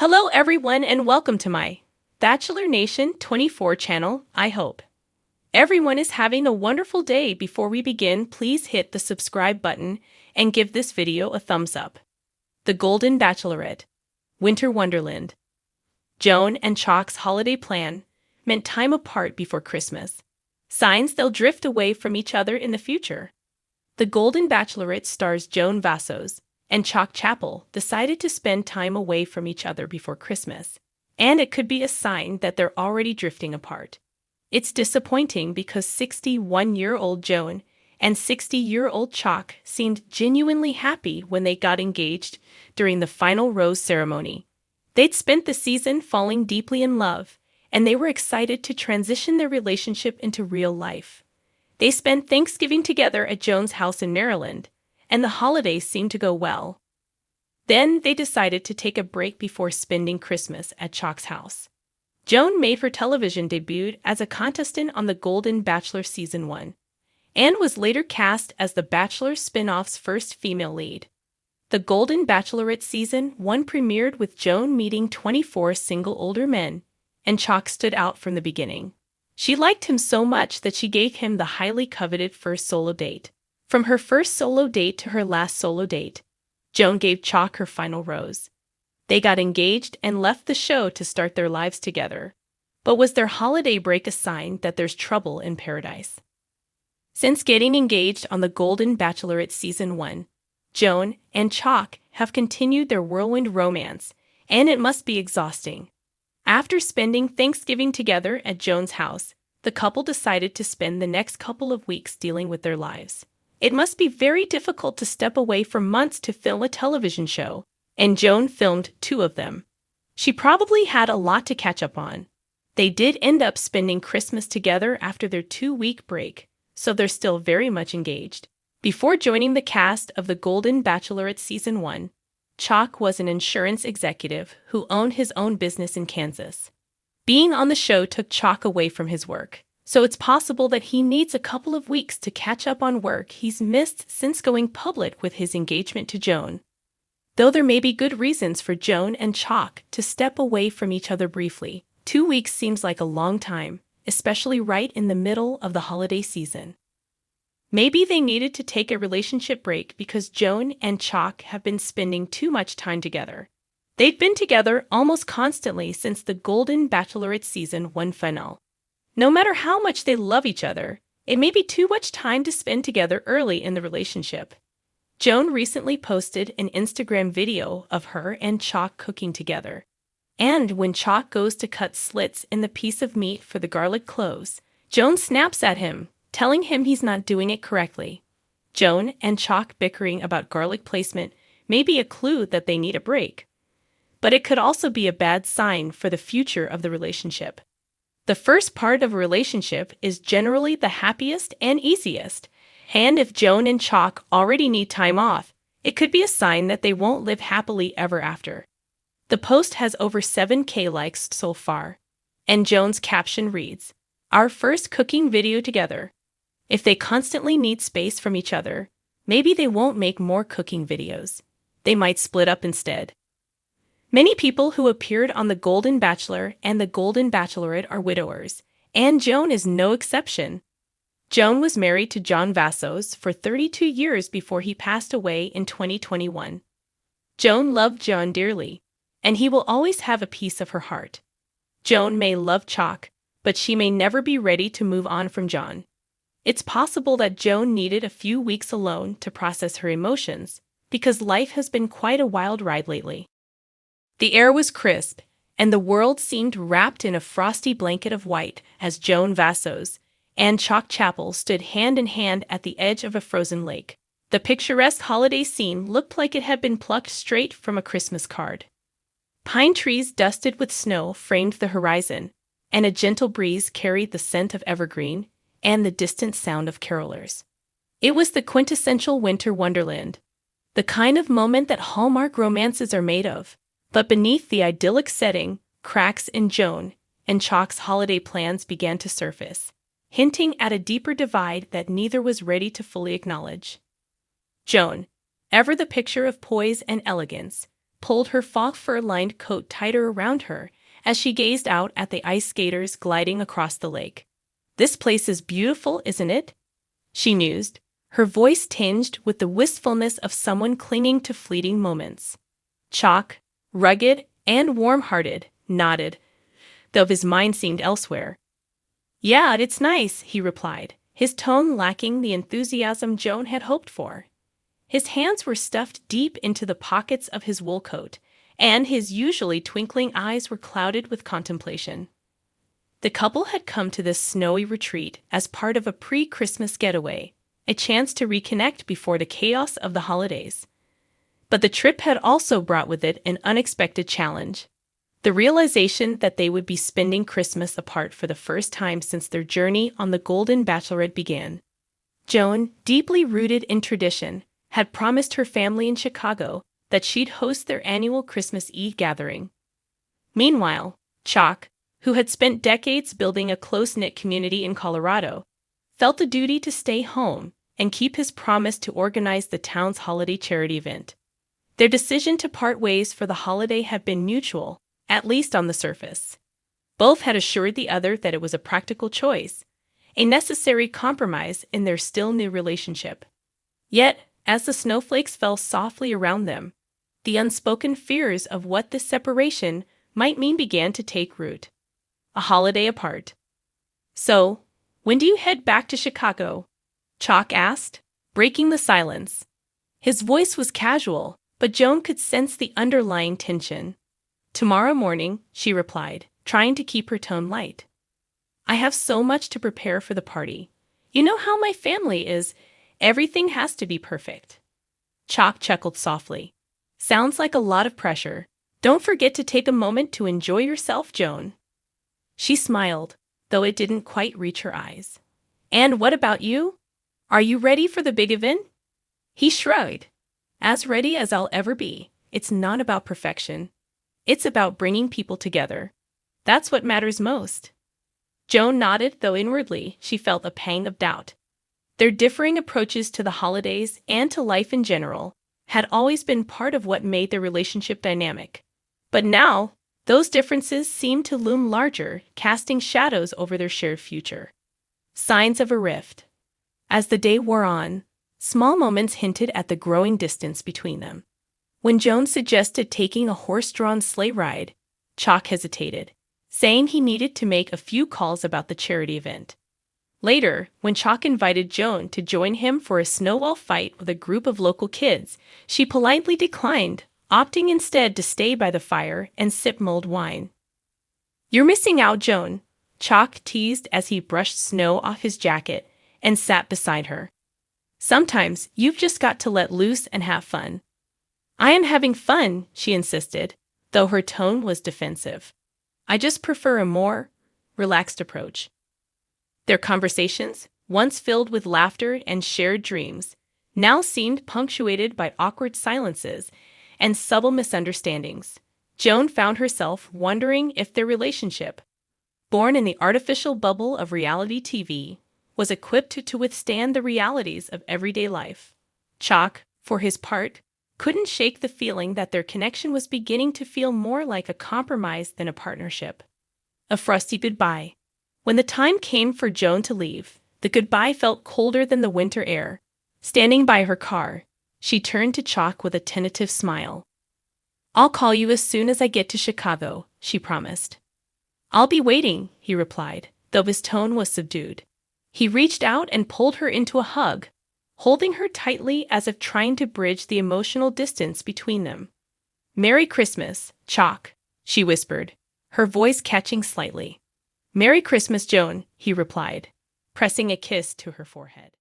Hello everyone and welcome to my Bachelor Nation 24 channel. I hope everyone is having a wonderful day. Before we begin, please hit the subscribe button and give this video a thumbs up. The Golden Bachelorette, Winter Wonderland. Joan and Chock's holiday plan meant time apart before Christmas. Signs they'll drift away from each other in the future. The Golden Bachelorette stars Joan Vassos and Chock decided to spend time away from each other before Christmas, and it could be a sign that they're already drifting apart. It's disappointing because 61-year-old Joan and 60-year-old Chock seemed genuinely happy when they got engaged during the final rose ceremony. They'd spent the season falling deeply in love, and they were excited to transition their relationship into real life. They spent Thanksgiving together at Joan's house in Maryland, and the holidays seemed to go well. Then they decided to take a break before spending Christmas at Chock's house. Joan made her television debut as a contestant on The Golden Bachelor Season 1, and was later cast as The Bachelor spin-off's first female lead. The Golden Bachelorette Season 1 premiered with Joan meeting 24 single older men, and Chock stood out from the beginning. She liked him so much that she gave him the highly coveted first solo date. From her first solo date to her last solo date, Joan gave Chock her final rose. They got engaged and left the show to start their lives together. But was their holiday break a sign that there's trouble in paradise? Since getting engaged on The Golden Bachelorette Season 1, Joan and Chock have continued their whirlwind romance, and it must be exhausting. After spending Thanksgiving together at Joan's house, the couple decided to spend the next couple of weeks dealing with their lives. It must be very difficult to step away for months to film a television show, and Joan filmed 2 of them. She probably had a lot to catch up on. They did end up spending Christmas together after their 2-week break, so they're still very much engaged. Before joining the cast of The Golden Bachelorette Season 1, Chock was an insurance executive who owned his own business in Kansas. Being on the show took Chock away from his work, so it's possible that he needs a couple of weeks to catch up on work he's missed since going public with his engagement to Joan. Though there may be good reasons for Joan and Chock to step away from each other briefly, 2 weeks seems like a long time, especially right in the middle of the holiday season. Maybe they needed to take a relationship break because Joan and Chock have been spending too much time together. They'd been together almost constantly since the Golden Bachelorette Season 1 finale. No matter how much they love each other, it may be too much time to spend together early in the relationship. Joan recently posted an Instagram video of her and Chock cooking together. And when Chock goes to cut slits in the piece of meat for the garlic cloves, Joan snaps at him, telling him he's not doing it correctly. Joan and Chock bickering about garlic placement may be a clue that they need a break. But it could also be a bad sign for the future of the relationship. The first part of a relationship is generally the happiest and easiest, and if Joan and Chock already need time off, it could be a sign that they won't live happily ever after. The post has over 7,000 likes so far, and Joan's caption reads, "Our first cooking video together." If they constantly need space from each other, maybe they won't make more cooking videos. They might split up instead. Many people who appeared on The Golden Bachelor and The Golden Bachelorette are widowers, and Joan is no exception. Joan was married to John Vassos for 32 years before he passed away in 2021. Joan loved John dearly, and he will always have a piece of her heart. Joan may love Chock, but she may never be ready to move on from John. It's possible that Joan needed a few weeks alone to process her emotions, because life has been quite a wild ride lately. The air was crisp, and the world seemed wrapped in a frosty blanket of white as Joan Vassos and Chock stood hand in hand at the edge of a frozen lake. The picturesque holiday scene looked like it had been plucked straight from a Christmas card. Pine trees dusted with snow framed the horizon, and a gentle breeze carried the scent of evergreen and the distant sound of carolers. It was the quintessential winter wonderland, the kind of moment that Hallmark romances are made of. But beneath the idyllic setting, cracks in Joan and Chock's holiday plans began to surface, hinting at a deeper divide that neither was ready to fully acknowledge. Joan, ever the picture of poise and elegance, pulled her faux fur-lined coat tighter around her as she gazed out at the ice skaters gliding across the lake. "This place is beautiful, isn't it?" she mused, her voice tinged with the wistfulness of someone clinging to fleeting moments. Chock, rugged and warm-hearted, nodded, though his mind seemed elsewhere. "Yeah, it's nice," he replied, his tone lacking the enthusiasm Joan had hoped for. His hands were stuffed deep into the pockets of his wool coat, and his usually twinkling eyes were clouded with contemplation. The couple had come to this snowy retreat as part of a pre-Christmas getaway, a chance to reconnect before the chaos of the holidays. But the trip had also brought with it an unexpected challenge: the realization that they would be spending Christmas apart for the first time since their journey on the Golden Bachelorette began. Joan, deeply rooted in tradition, had promised her family in Chicago that she'd host their annual Christmas Eve gathering. Meanwhile, Chock, who had spent decades building a close-knit community in Colorado, felt a duty to stay home and keep his promise to organize the town's holiday charity event. Their decision to part ways for the holiday had been mutual, at least on the surface. Both had assured the other that it was a practical choice, a necessary compromise in their still new relationship. Yet, as the snowflakes fell softly around them, the unspoken fears of what this separation might mean began to take root. A holiday apart. "So, when do you head back to Chicago?" Chock asked, breaking the silence. His voice was casual, but Joan could sense the underlying tension. "Tomorrow morning," she replied, trying to keep her tone light. "I have so much to prepare for the party. You know how my family is. Everything has to be perfect." Chock chuckled softly. "Sounds like a lot of pressure. Don't forget to take a moment to enjoy yourself, Joan." She smiled, though it didn't quite reach her eyes. "And what about you? Are you ready for the big event?" He shrugged. "As ready as I'll ever be. It's not about perfection. It's about bringing people together. That's what matters most." Joan nodded, though inwardly she felt a pang of doubt. Their differing approaches to the holidays and to life in general had always been part of what made their relationship dynamic. But now, those differences seemed to loom larger, casting shadows over their shared future. Signs of a rift. As the day wore on, small moments hinted at the growing distance between them. When Joan suggested taking a horse-drawn sleigh ride, Chock hesitated, saying he needed to make a few calls about the charity event. Later, when Chock invited Joan to join him for a snowball fight with a group of local kids, she politely declined, opting instead to stay by the fire and sip mulled wine. "You're missing out, Joan," Chock teased as he brushed snow off his jacket and sat beside her. "Sometimes you've just got to let loose and have fun." "I am having fun," she insisted, though her tone was defensive. "I just prefer a more relaxed approach." Their conversations, once filled with laughter and shared dreams, now seemed punctuated by awkward silences and subtle misunderstandings. Joan found herself wondering if their relationship, born in the artificial bubble of reality TV, was equipped to withstand the realities of everyday life. Chock, for his part, couldn't shake the feeling that their connection was beginning to feel more like a compromise than a partnership. A frosty goodbye. When the time came for Joan to leave, the goodbye felt colder than the winter air. Standing by her car, she turned to Chock with a tentative smile. "I'll call you as soon as I get to Chicago," she promised. "I'll be waiting," he replied, though his tone was subdued. He reached out and pulled her into a hug, holding her tightly as if trying to bridge the emotional distance between them. "Merry Christmas, Chock," she whispered, her voice catching slightly. "Merry Christmas, Joan," he replied, pressing a kiss to her forehead.